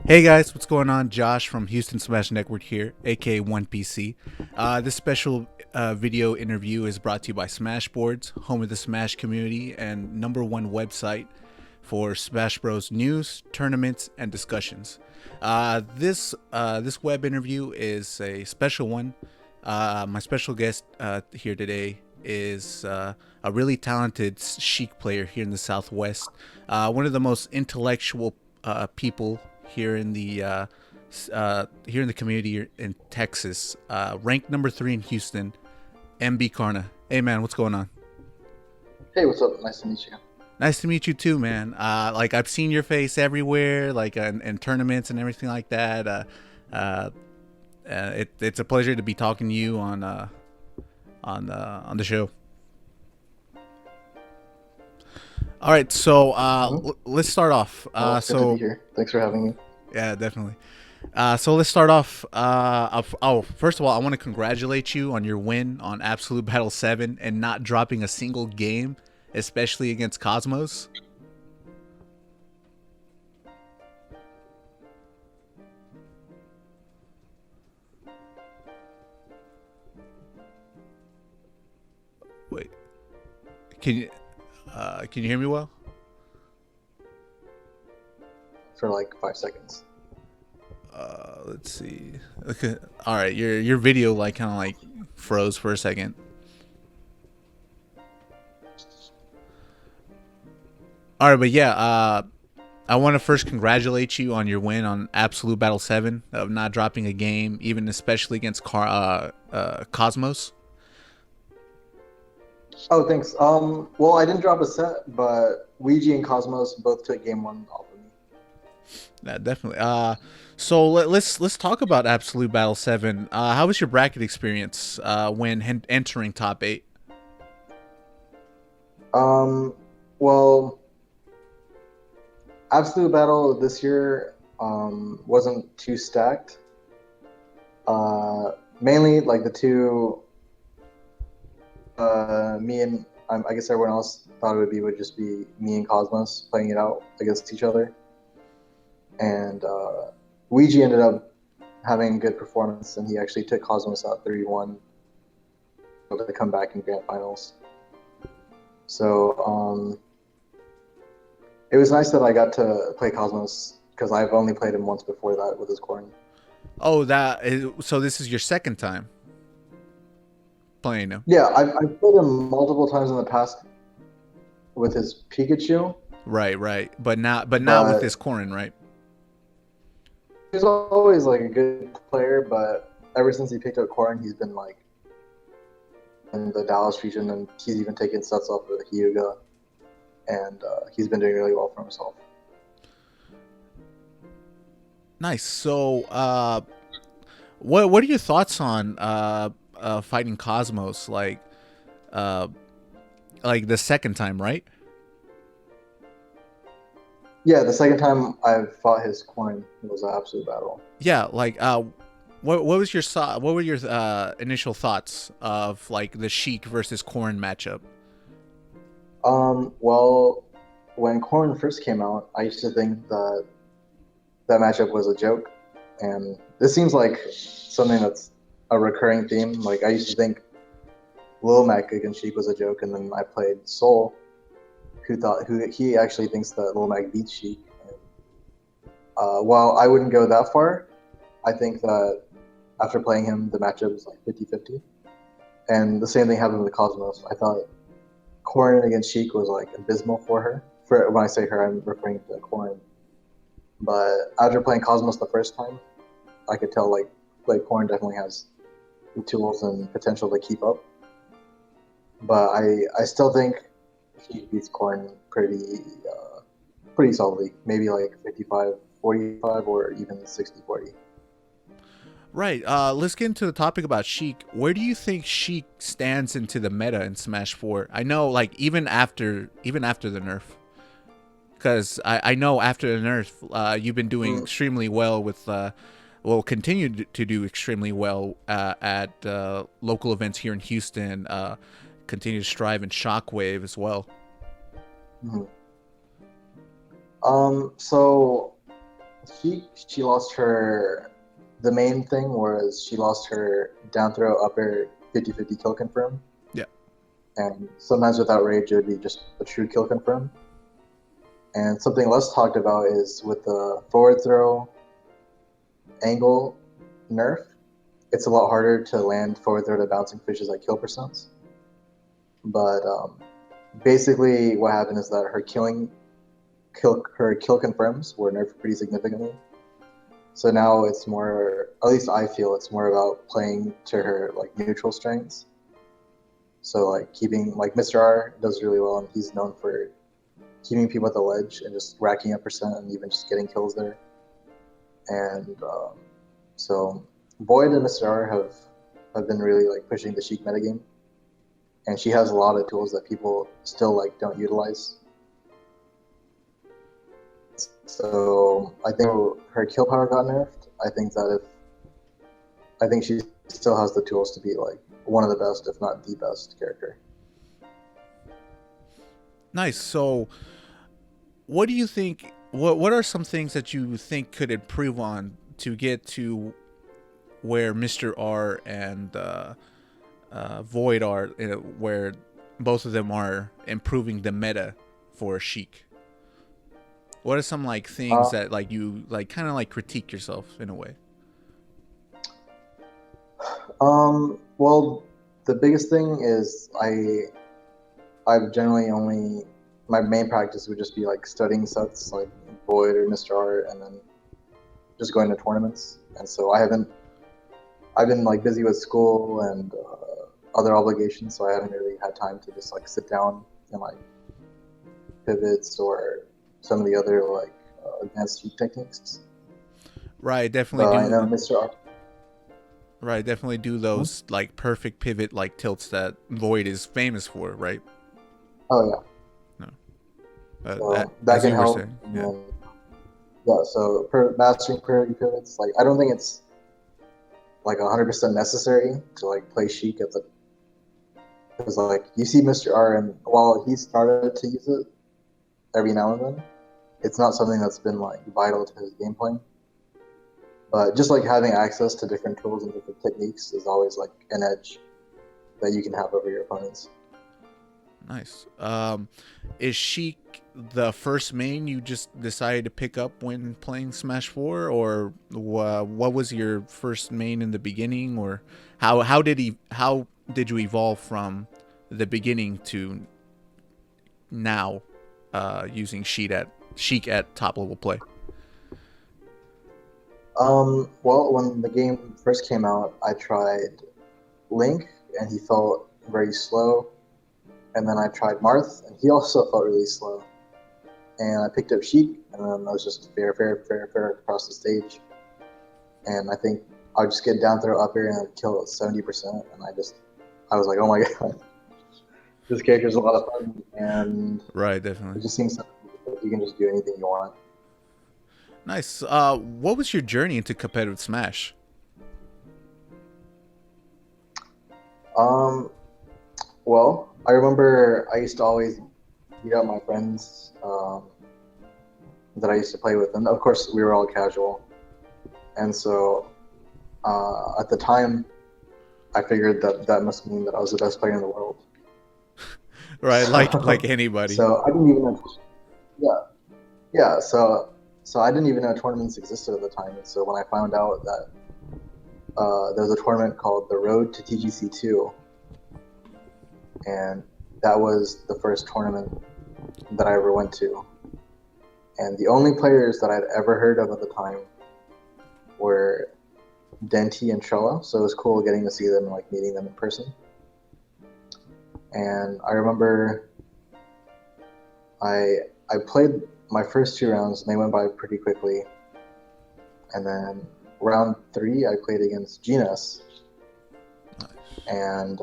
Hey guys, what's going on? Josh from Houston Smash Network here, aka 1PC. This special video interview is brought to you by SmashBoards, home of the Smash community and number one website for Smash Bros. News, tournaments, and discussions. This web interview is a special one. My special guest here today is a really talented Sheik player here in the Southwest. One of the most intellectual people here in the community in Texas. Ranked number 3 in Houston. MB Karna. Hey man, what's going on? Hey, what's up? Nice to meet you. Nice to meet you too, man. Like I've seen your face everywhere, like in tournaments and everything like that. Uh, it's a pleasure to be talking to you on the show. All right, so Hmm. let's start off. Well, it's good to be here. Thanks for having me. Yeah, definitely. So let's start off. First of all, I want to congratulate you on your win on Absolute Battle 7 and not dropping a single game, especially against Cosmos. Wait, can you can you hear me well? For like 5 seconds. Let's see. Okay. All right, your video like kind of like froze for a second. All right, but yeah, I want to first congratulate you on your win on Absolute Battle 7 of not dropping a game, even especially against Cosmos. Oh, thanks. Well, I didn't drop a set, but Ouija and Cosmos both took game one off of me. Yeah, definitely. So let's talk about Absolute Battle 7. How was your bracket experience when entering top 8? Um, well, Absolute Battle this year wasn't too stacked. Mainly like the two, me and I guess everyone else thought would just be me and Cosmos playing it out against each other, and Ouija ended up having good performance, and he actually took Cosmos out 3-1 to come back in grand finals. So it was nice that I got to play Cosmos because I've only played him once before that with his corn. Oh, so this is your second time playing him. Yeah, I've played him multiple times in the past with his Pikachu, Right, right. But not with this but Corrin, right? he's always like a good player. But ever since he picked up corn, he's been like in the Dallas region, and he's even taken sets off of Hyuga, and he's been doing really well for himself. Nice. So, what are your thoughts on fighting Cosmos uh like the second time, right? Yeah, the second time I fought his corn, it was an absolute battle. Yeah, like what was your what were your initial thoughts of like the Sheik versus Corrin matchup? Well, when corn first came out, I used to think that that matchup was a joke, and this seems like something that's a recurring theme. Like I used to think Lil Mac against Sheik was a joke, and then I played Soul, who he actually thinks that Lil Mac beats Sheik. And, while I wouldn't go that far, I think that after playing him, the matchup was like 50-50. And the same thing happened with Cosmos. I thought Corrin against Sheik was like abysmal for her. For when I say her, I'm referring to Corrin. But after playing Cosmos the first time, I could tell like Corrin definitely has the tools and potential to keep up. But I still think he beats Corrin pretty solidly. Maybe like 55-45 or even 60-40. Right. Let's get into the topic about Sheik. Where do you think Sheik stands into the meta in Smash 4? I know, like even after the nerf, because I know after the nerf, you've been doing Mm, extremely well with will continue to do extremely well at local events here in Houston. Continue to strive in Shockwave as well. mhm. So she lost her. The main thing was she lost her down throw upper 50-50 kill confirm. Yeah. And sometimes without rage, it would be just a true kill confirm. And something less talked about is with the forward throw angle nerf, it's a lot harder to land forward throw to bouncing fishes like kill percents. But basically, what happened is that her kill confirms were nerfed pretty significantly. So now it's more, at least I feel it's more about playing to her like neutral strengths. So like keeping, like Mr. R does really well, and he's known for keeping people at the ledge and just racking up percent and even just getting kills there. And so Void and Mr. R have been really like pushing the Sheik metagame, and she has a lot of tools that people still like don't utilize. So I think her kill power got nerfed. I think she still has the tools to be like one of the best, if not the best character. Nice. So what do you think, what are some things that you think could improve on to get to where Mr. R and Void are, where both of them are improving the meta for Sheik? What are some like things that like you like kind of like critique yourself in a way? Well, the biggest thing is I've generally only, my main practice would just be like studying sets like Void or Mr. R, and then just going to tournaments. And so I've been like busy with school and other obligations, so I haven't really had time to just like sit down and like pivots or some of the other like advanced Sheik techniques. Right, definitely I know Mr. R. Right, definitely do those like perfect pivot like tilts that Void is famous for, right? Oh yeah. No. So that can help. Yeah. Yeah. So mastering priority pivots, like I don't think it's like 100% necessary to like play Sheik at the, because like you see Mr. R, and while he started to use it every now and then, it's not something that's been like vital to his gameplay. But just like having access to different tools and different techniques is always like an edge that you can have over your opponents. Nice. Is Sheik the first main you just decided to pick up when playing Smash 4, or what was your first main in the beginning, or how did you evolve from the beginning to now using Sheik at top level play? Well, when the game first came out, I tried Link, and he felt very slow. And then I tried Marth, and he also felt really slow. And I picked up Sheik, and then I was just fair across the stage. And I think I would just get down throw up here and I'd kill it 70%. And I was like, oh my god, this character is a lot of fun. And right, definitely. It just seems like you can just do anything you want. Nice. What was your journey into competitive Smash? Well, I remember I used to always beat up my friends that I used to play with, and of course we were all casual. And so at the time, I figured that must mean that I was the best player in the world. Right, like anybody. So I didn't even know. Yeah. So I didn't even know tournaments existed at the time. And so when I found out that there was a tournament called the Road to TGC2, and that was the first tournament that I ever went to. And the only players that I'd ever heard of at the time were Denti and Trella, so it was cool getting to see them, like meeting them in person. And I remember I played my first 2 rounds, and they went by pretty quickly. And then round 3, I played against Genas. Nice. And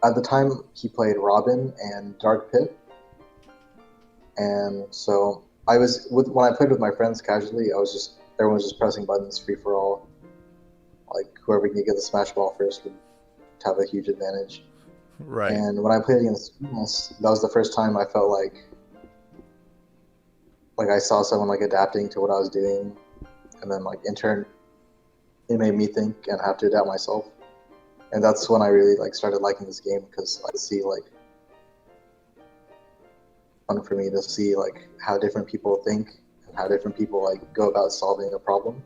at the time, he played Robin and Dark Pit. And so when I played with my friends casually, everyone was just pressing buttons, free for all. Like whoever can get the smash ball first would have a huge advantage. Right. And when I played against Genas, that was the first time I felt like I saw someone like adapting to what I was doing, and then like in turn, it made me think and have to adapt myself. And that's when I really like started liking this game because I see like fun for me to see like how different people think and how different people like go about solving a problem,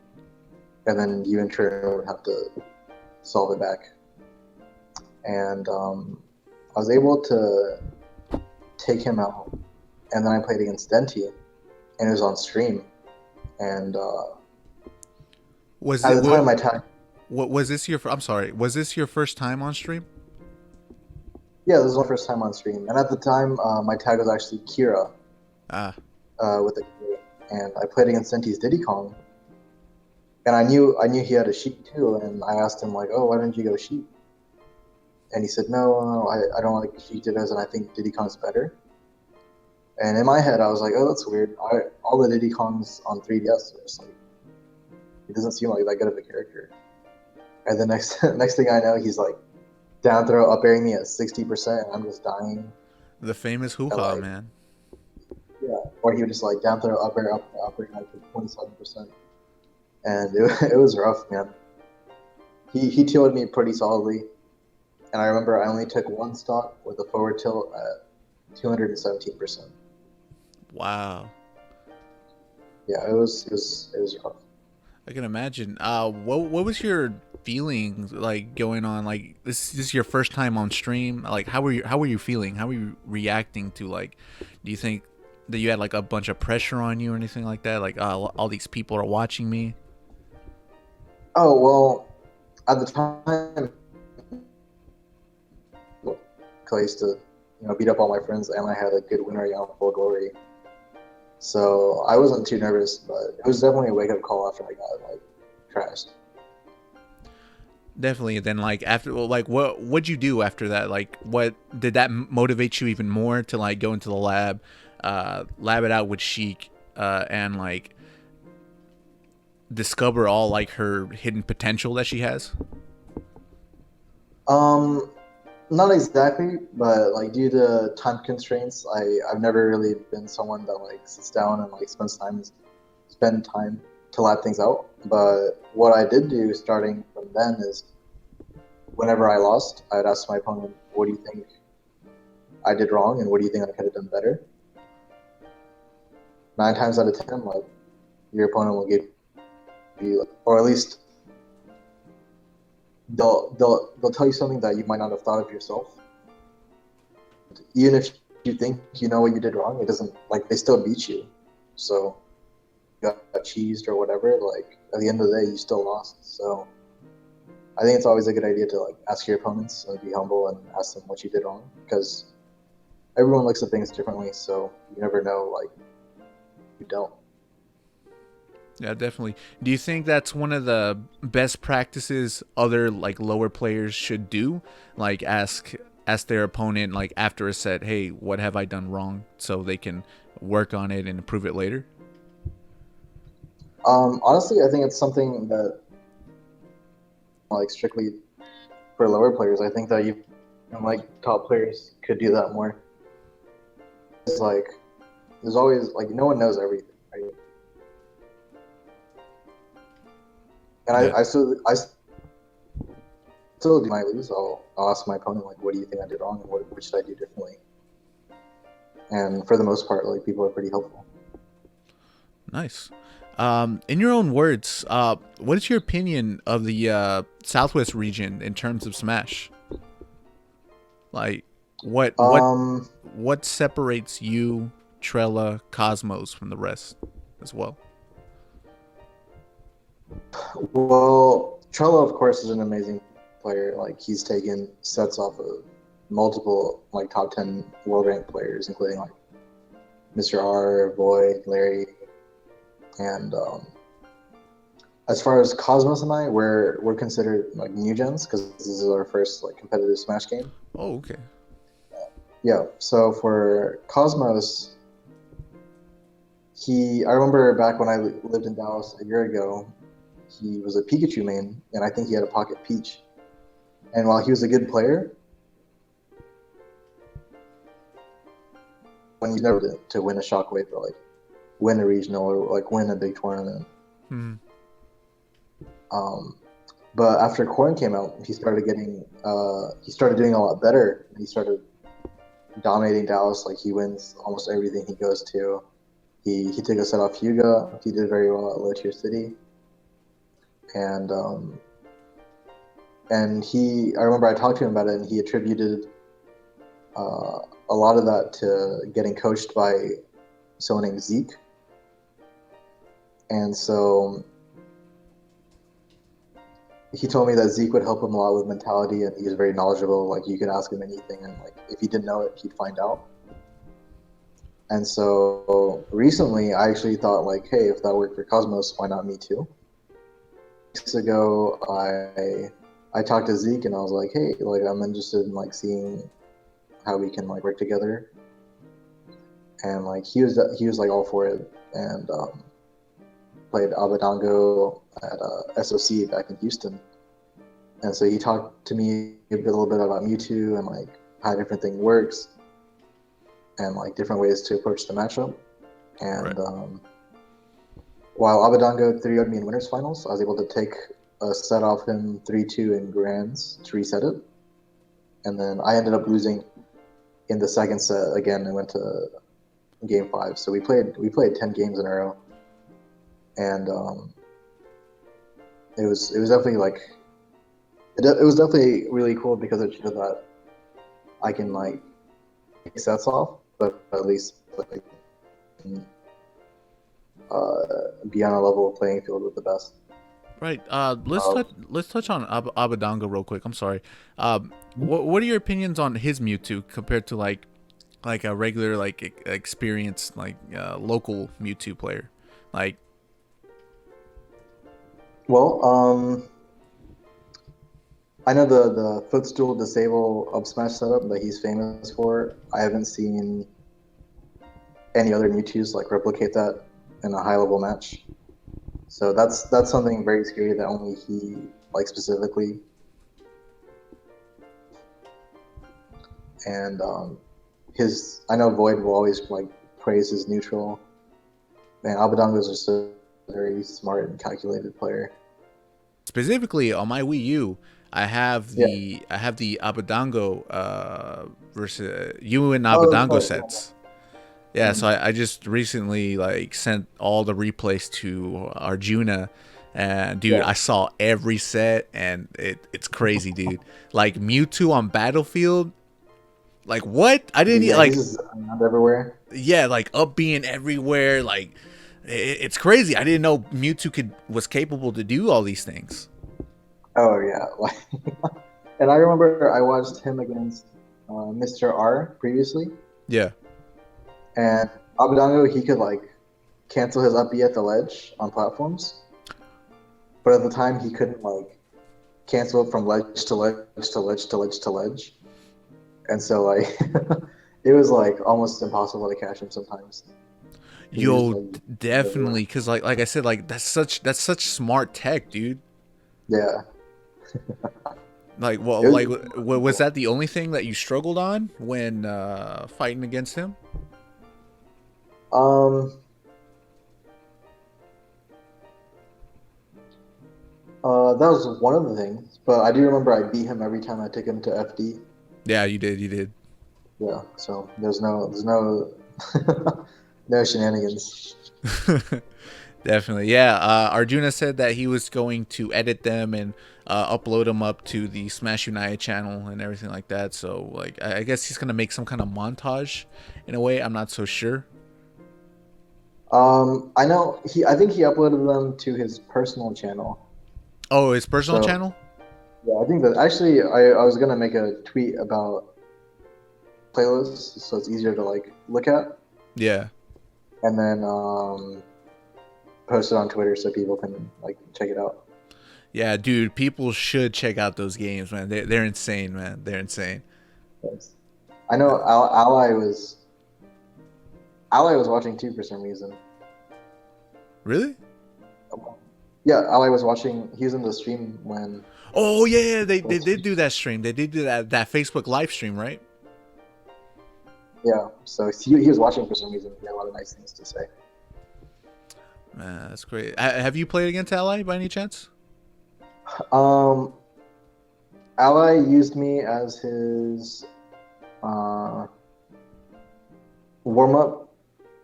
and then you in turn would have to solve it back. And I was able to take him out, and then I played against Denti, and it was on stream. And Was at it the time, my tag, what was this your? I'm sorry. Was this your first time on stream? yeah, this was my first time on stream, and at the time, my tag was actually Kira Ah, with a K, and I played against Denti's Diddy Kong, and I knew he had a Sheik too, and I asked him like, oh, why didn't you go Sheik? And he said, no, I don't like Sheik Dittos, and I think Diddy Kong's better. And in my head, I was like, oh, that's weird. All the Diddy Kongs on 3DS are just like, he doesn't seem like that good of a character. And the next thing I know, he's like down throw up airing me at 60%, and I'm just dying. the famous hoo And ha, like, man. yeah, or he would just like down throw up air like 27%, and it was rough, man. He tilled me pretty solidly, and I remember I only took one stock with a forward tilt at 217%. Wow. Yeah, it was rough. I can imagine. What was your feelings like going on? Like this is your first time on stream. Like how were you feeling? How were you reacting to like? Do you think that you had like a bunch of pressure on you or anything like that? Like all these people are watching me. Oh well, at the time, I used to beat up all my friends, and I had a good win rate on Full Glory. So I wasn't too nervous, but it was definitely a wake up call after I got like trashed. Definitely. Then like after, well, like what'd you do after that? Like what did that motivate you even more to like go into the lab, lab it out with Sheik, and like discover all like her hidden potential that she has? Um, Not exactly, but like due to time constraints, I've never really been someone that like sits down and like spend time to lab things out. But what I did do starting from then is whenever I lost, I'd ask my opponent, "What do you think I did wrong, and what do you think I could have done better?" 9 times out of 10, like your opponent will give you, or at least they'll tell you something that you might not have thought of yourself. Even if you think you know what you did wrong, it doesn't like they still beat you. So you got cheesed or whatever. Like at the end of the day, you still lost. So I think it's always a good idea to like ask your opponents and be humble and ask them what you did wrong, because everyone looks at things differently. So you never know. Like you don't. Yeah, definitely. Do you think that's one of the best practices other like lower players should do? Like ask their opponent like after a set, "Hey, what have I done wrong?" so they can work on it and improve it later? Honestly, I think it's something that like strictly for lower players. I think that you and like top players could do that more. It's like there's always like no one knows everything, right? And Yeah. I still do my lose. I'll ask my opponent like, what do you think I did wrong, and what should I do differently? And for the most part, like people are pretty helpful. Nice. In your own words, what is your opinion of the Southwest region in terms of Smash? Like, what what Um, what separates you, Trella, Cosmos from the rest as well? well, Trello of course is an amazing player. Like he's taken sets off of multiple like top 10 world ranked players, including like Mr. R, Void, Larry, and as far as Cosmos and I, we're considered like new gens because this is our first like competitive Smash game. Oh, okay. Yeah. So for Cosmos, I remember back when I lived in Dallas a year ago, he was a Pikachu main, and I think he had a Pocket Peach. And while he was a good player, when he's never to win a Shockwave or like win a regional or like win a big tournament. Hmm. Um, but after Corn came out, he started doing a lot better. He started dominating Dallas. Like he wins almost everything he goes to. He took a set off Hyuga. He did very well at Low Tier City, and I remember I talked to him about it, and he attributed a lot of that to getting coached by someone named Zeke. And so he told me that Zeke would help him a lot with mentality, and he was very knowledgeable. Like you could ask him anything, and like if he didn't know it, he'd find out. And so recently, I actually thought like, hey, if that worked for Cosmos, why not me too? Weeks ago, I talked to Zeke, and I was like, hey, like I'm interested in like seeing how we can like work together. And like he was like all for it, and played Abadango at SOC back in Houston. And so he talked to me a little bit about Mewtwo and like how different thing works, and like different ways to approach the matchup. And Right. While Abadango 3-0'd me in winners finals, I was able to take a set off him 3-2 in grands to reset it. And then I ended up losing in the second set again and went to game 5. So we played 10 games in a row. And it was definitely like it was definitely really cool because it showed that I can like take sets off, but at least like be on a level playing field with the best. Right. Uh, Let's touch on Abadango real quick. I'm sorry. What are your opinions on his Mewtwo compared to like a regular like experienced like local Mewtwo player? Like, well, I know the footstool disable up smash setup that he's famous for. I haven't seen any other Mewtwo's like replicate that in a high level match. So that's something very scary that only he like specifically. And I know Void will always like praise his neutral. Man, Abadango is just a very smart and calculated player. specifically on my Wii U, Yeah. I have the Abadango versus you and Oh, that's Abadango right. sets. Yeah, so Mhm. I just recently like sent all the replays to Arjuna, and dude, Yeah. I saw every set, and it's crazy, dude. Like Mewtwo on Battlefield, like what? I didn't Yeah, he's like, just around everywhere. yeah, like up being everywhere, like it's crazy. I didn't know Mewtwo was capable to do all these things. Oh yeah, like, and I remember I watched him against Mr. R previously, Yeah. and Abadango he could like cancel his up B at the ledge on platforms, but at the time he couldn't like cancel it from ledge to ledge to ledge to ledge to ledge, and so like it was like almost impossible to catch him sometimes because he was Yo, like definitely, everywhere. because like I said, like that's such smart tech, dude. Yeah, Like, well, it was like, really was cool. that the only thing that you struggled on when fighting against him? Um, that was one of the things, but I do remember I beat him every time I took him to FD. Yeah, you did, you did. Yeah, so there's no no shenanigans. Definitely, yeah. Arjuna said that he was going to edit them and upload them up to the Smash United channel and everything like that. So, like, I guess he's gonna make some kind of montage in a way. I'm not so sure. I know I think he uploaded them to his personal channel. Oh, his personal So channel? yeah, I think that actually I was gonna make a tweet about playlists so it's easier to like look at, Yeah. and then post it on Twitter so people can like check it out. Yeah, dude, people should check out those games, man. They're insane, man. They're insane. Thanks. I know Ally was watching too for some reason. Really? Yeah, Ally was watching. He was in the stream when. Oh yeah, yeah, they did do that stream. They did do that Facebook live stream, right? Yeah, so he was watching for some reason. He had a lot of nice things to say. Man, that's great. Have you played against Ally by any chance? Um, Ally used me as his uh, warm up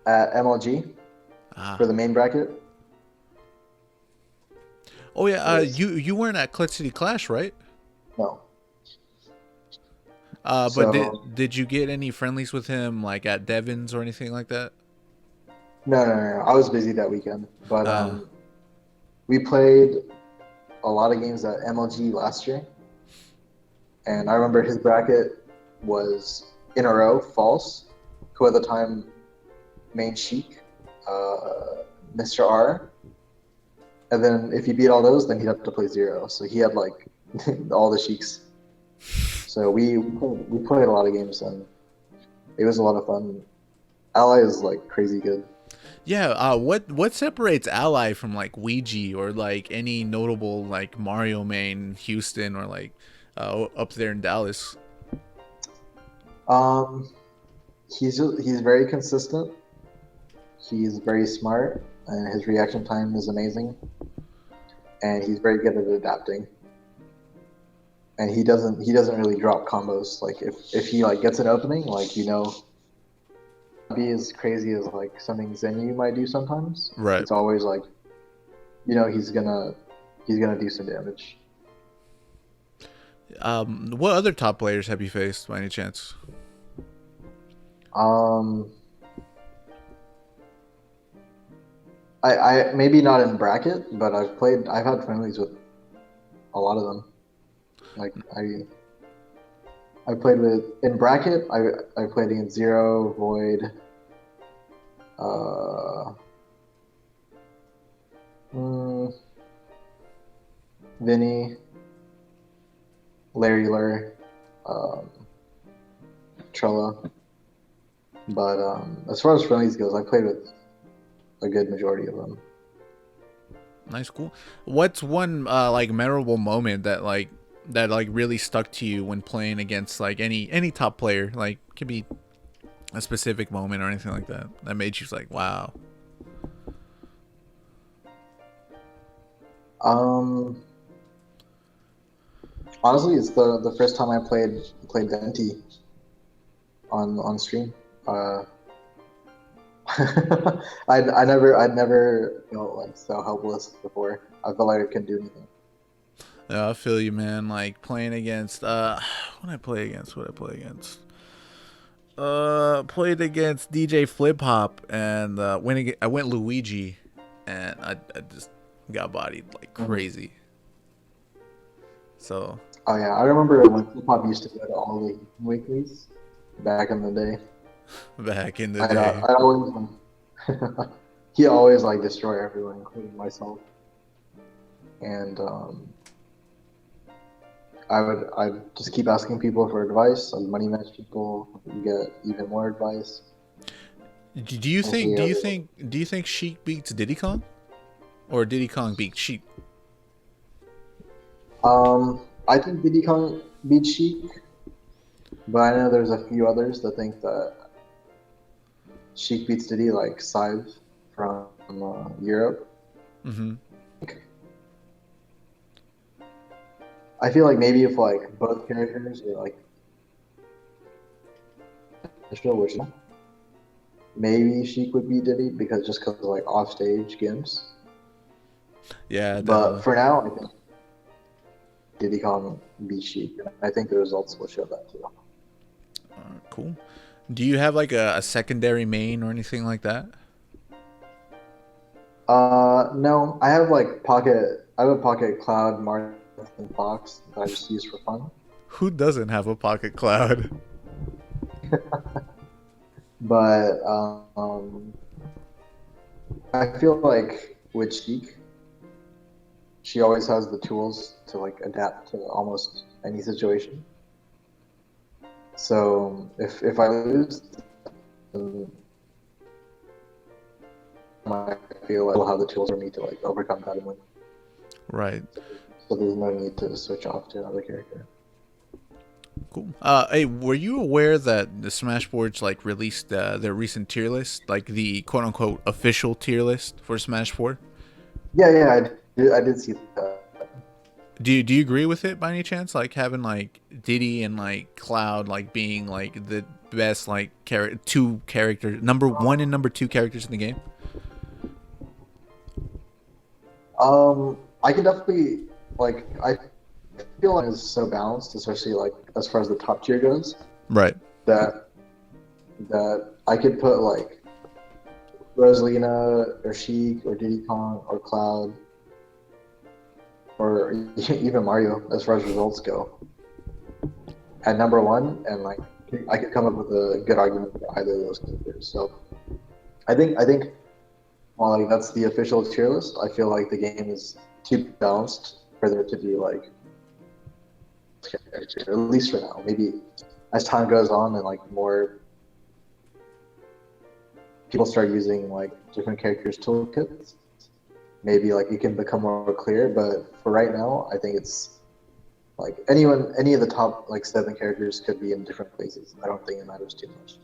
at MLG Ah. for the main bracket. Oh yeah. Yes. You weren't at Clutch City Clash, right? No. But So did you get any friendlies with him like at Devon's or anything like that? no. I was busy that weekend, but Uh. we played a lot of games at MLG last year, and I remember his bracket was in a row false, who at the time main Sheik, Mr. R, and then if he beat all those, then he'd have to play zero. So he had like all the Sheiks. So we played a lot of games, and it was a lot of fun. Ally is like crazy good. Yeah. What separates Ally from like Ouija or like any notable like Mario main Houston or like up there in Dallas? Um, he's very consistent. He's very smart, and his reaction time is amazing. And he's very good at adapting. And he doesn't really drop combos. Like if he like gets an opening, like be as crazy as like something Zenyu might do sometimes. Right. It's always like he's gonna do some damage. What other top players have you faced by any chance? Um, I maybe not in bracket, but I've had friendlies with a lot of them. Like I played with in bracket. I played against Zero, Void, uh, mm, Vinny, Larry Lur, um, Trella. But as far as friendlies goes, I played with a good majority of them. Nice, cool. What's one like memorable moment that like really stuck to you when playing against like any top player? Like could be a specific moment or anything like that that made you like, wow. Um, Honestly, it's the first time I played Venti on stream. Uh, I'd never felt like so helpless before. I felt like I couldn't do anything. Yeah, I feel you, man. Like playing against what did I play against? What did I play against? Played against DJ Flip Hop and I went Luigi, and I just got bodied like Mhm. crazy. So Oh yeah, I remember when hip hop used to go to all the weeklies back in the day. back in the I'd day, I'd always he always like destroy everyone, including myself. And I'd just keep asking people for advice. I'd money match people, get even more advice. do you think Eventually, do you everyone. think do you think Sheik beats Diddy Kong, or Diddy Kong beats Sheik? I think Diddy Kong beat Sheik, but I know there's a few others that think that Sheik beats Diddy, like Sive from Europe. Mm-hmm. I feel like maybe if like both characters are like which maybe Sheik would beat Diddy because just because of like offstage games. Yeah, But definitely. for now, I think Diddy Kong beat Sheik. I think the results will show that too. Cool. Do you have like a secondary main or anything like that? No, I have like pocket. I have a pocket cloud, Martin Fox that I just use for fun. Who doesn't have a pocket cloud? But I feel like with Sheik, she always has the tools to like adapt to almost any situation. So if I lose, then I feel like I'll have the tools for me to like overcome that and win. Right. So there's no need to switch off to another character. Cool. Hey, were you aware that the SmashBoards like released their recent tier list, like the quote unquote official tier list for Smash 4? Yeah, I did see that. Do you agree with it by any chance? Like having like Diddy and like Cloud like being like the best like two characters, number one and number two characters in the game. I can definitely like I feel like it's so balanced, especially like as far as the top tier goes, Right. that I could put like Rosalina or Sheik or Diddy Kong or Cloud or even Mario as far as results go at number one, and like I could come up with a good argument for either of those characters. So I think while like that's the official tier list, I feel like the game is too balanced for there to be like characters, at least for now. Maybe as time goes on and like more people start using like different characters toolkits, maybe like it can become more clear. But for right now, I think it's like any of the top like seven characters could be in different places. I don't think it matters too much.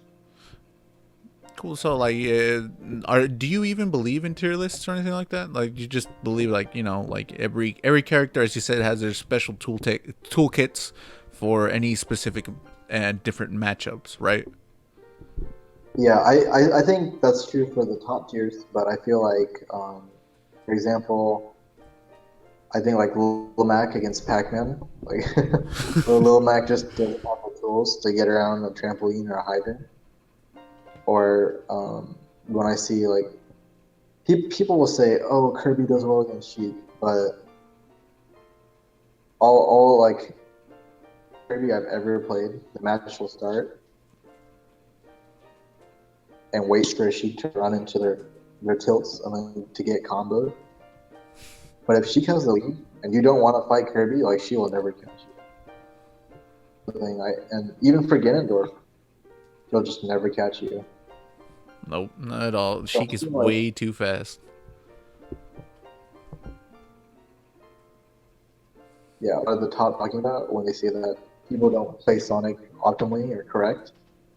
Cool. So like, do you even believe in tier lists or anything like that? Like you just believe like like every character, as you said, has their special toolkits for any specific and different matchups, right? Yeah, I think that's true for the top tiers, but I feel like, for example, I think like Lil Mac against Pac-Man, like Lil Mac just doesn't have the tools to get around a trampoline or a hydrant. Or when I see like people will say, "Oh, Kirby does well against Sheik," but all like Kirby I've ever played, the match will start and wait for a Sheik to run into their tilts and then to get comboed. But if Sheik has the lead and you don't want to fight Kirby, like she will never catch you. And even for Ganondorf, he'll just never catch you. Nope, not at all. So Sheik I is feel like way too fast. yeah, what the top talking about when they say that people don't play Sonic optimally or correct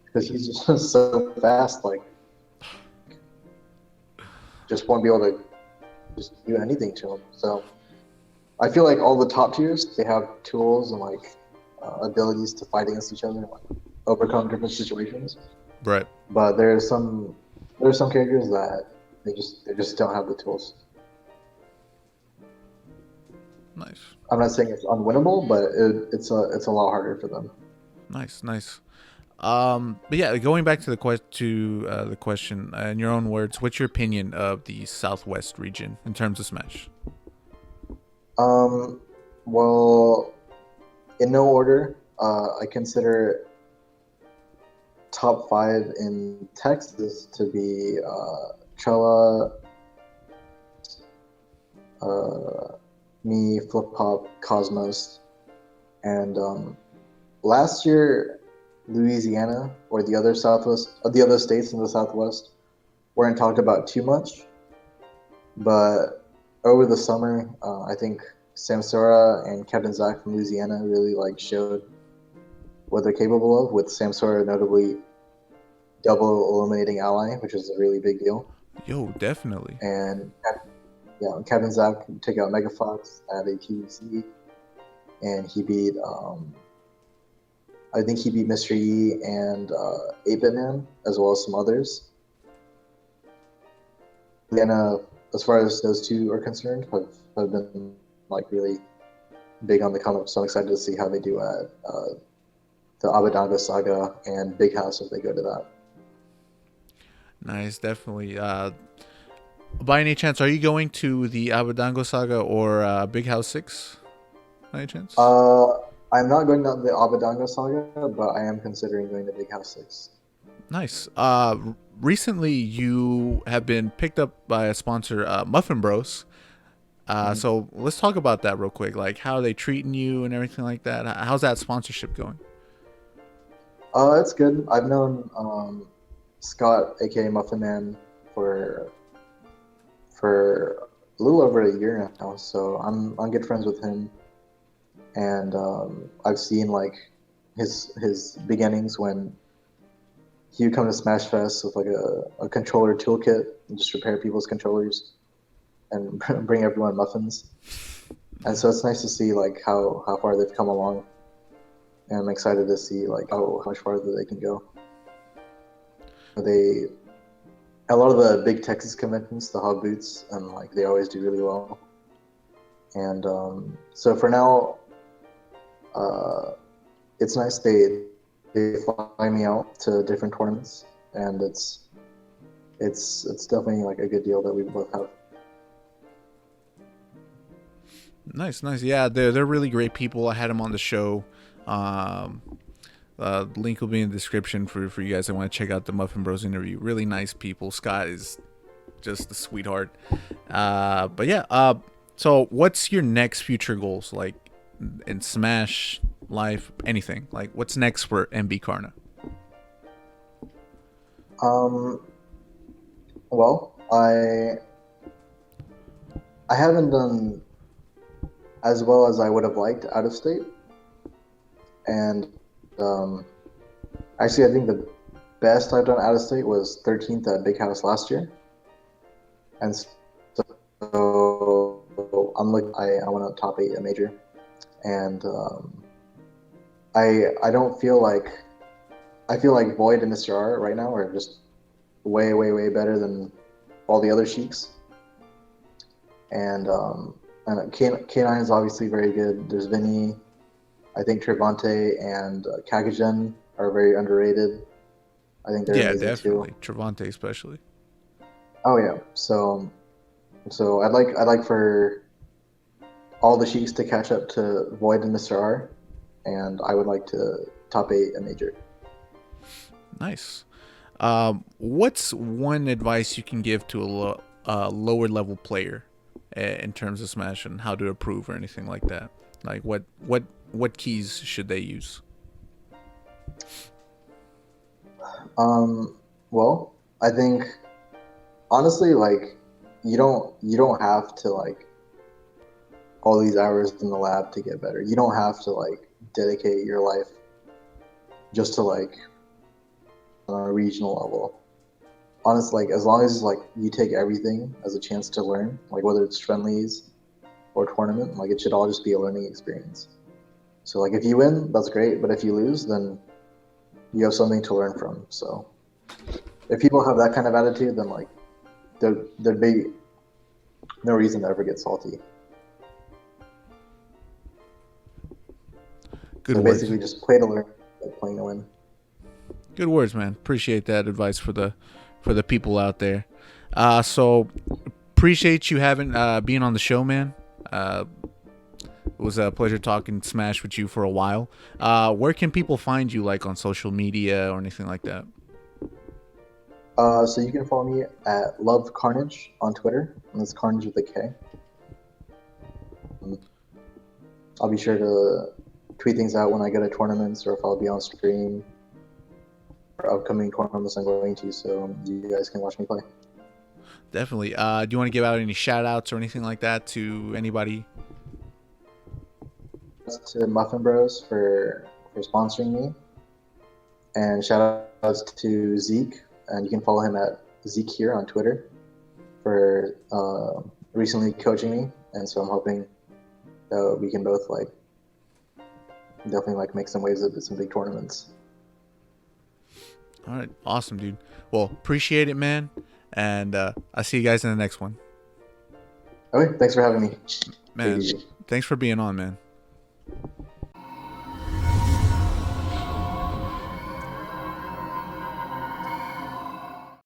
because he's just so fast, like just won't be able to just do anything to him. So I feel like all the top tiers they have tools and like abilities to fight against each other and like overcome different situations. Right. But there's some characters that they just don't have the tools. Nice. I'm not saying it's unwinnable, but it's a lot harder for them. Nice. Nice. But yeah, going back to the question, in your own words, what's your opinion of the Southwest region in terms of Smash? Um, well, in no order, I consider top five in Texas to be Trella, uh, me, Flip Hop, Cosmos, and last year Louisiana or the other states in the Southwest weren't talked about too much, but over the summer, I think Samsora and Captain Zach from Louisiana really like showed what they're capable of. With Samsora notably double eliminating Ally, which is a really big deal, Yo, definitely. and yeah, Captain Zach took out Mega Fox at a TVC, and he beat I think he beat Mr. E and 8-Bit Man as well as some others. And as far as those two are concerned, have been like really big on the come up. So I'm excited to see how they do at the Abadango saga and Big House if they go to that. Nice, definitely. By any chance, are you going to the Abadango Saga or Big House 6? By any chance? Uh, I'm not going down the Abadango saga, but I am considering going to Big House 6. Nice. Recently you have been picked up by a sponsor, Muffin Bros. Mhm. So let's talk about that real quick. Like how are they treating you and everything like that. How's that sponsorship going? It's good. I've known Scott, aka Muffin Man, for a little over a year now, so I'm good friends with him, and I've seen like his beginnings when he would come to Smash Fest with like a controller toolkit and just repair people's controllers and bring everyone muffins. And so it's nice to see like how far they've come along, and I'm excited to see like how much farther they can go. They a lot of the big Texas conventions, the hub boots, and like they always do really well. And so for now, it's nice they fly me out to different tournaments, and it's definitely like a good deal that we both have. Nice, nice. Yeah, they're really great people. I had them on the show. Um, Link will be in the description for you guys that want to check out the Muffin Bros interview. Really nice people. Scott is just a sweetheart. But yeah. So what's your next future goals like in Smash life? Anything like what's next for MB Karna? Um, well, I haven't done as well as I would have liked out of state, and um, actually, I think the best I've done out of state was 13th at Big House last year, and so I want to top 8 a major, and I don't feel like I feel like Void and Mr. R right now are just way better than all the other Sheiks, and K9 is obviously very good. There's Vinny, I think Trevante and Kakagen are very underrated. I think they're Yeah, amazing definitely. too. Trevante especially. Oh yeah, so I'd like for all the Sheiks to catch up to Void and Mr. R, and I would like to top 8 a major. Nice. What's one advice you can give to a lower level player in terms of Smash and how to improve or anything like that? Like what keys should they use? Well, I think honestly, like you don't have to like all these hours in the lab to get better. You don't have to like dedicate your life just to like on a regional level. Honestly, like as long as like you take everything as a chance to learn, like whether it's friendlies or tournament, like it should all just be a learning experience. So like if you win, that's great, but if you lose, then you have something to learn from. So if people have that kind of attitude, then like there'd be no reason to ever get salty. Good So words. basically, just play to learn, like playing to win. Good words, man. Appreciate that advice for the people out there. So appreciate you having being on the show, man. It was a pleasure talking Smash with you for a while. Where can people find you, like on social media or anything like that? So you can follow me at Love Carnage on Twitter, and it's Carnage with a K. I'll be sure to tweet things out when I go to tournaments or if I'll be on stream for upcoming tournaments I'm going to, so you guys can watch me play. Definitely. Do you want to give out any shout outs or anything like that to anybody? To Muffin Bros for sponsoring me, and shout outs to Zeke, and you can follow him at Zeke here on Twitter for recently coaching me, and so I'm hoping that we can both like definitely like make some waves at some big tournaments. All right. Awesome, dude. Well, appreciate it, man. And I'll see you guys in the next one. Okay, thanks for having me. Man, thanks for being on, man.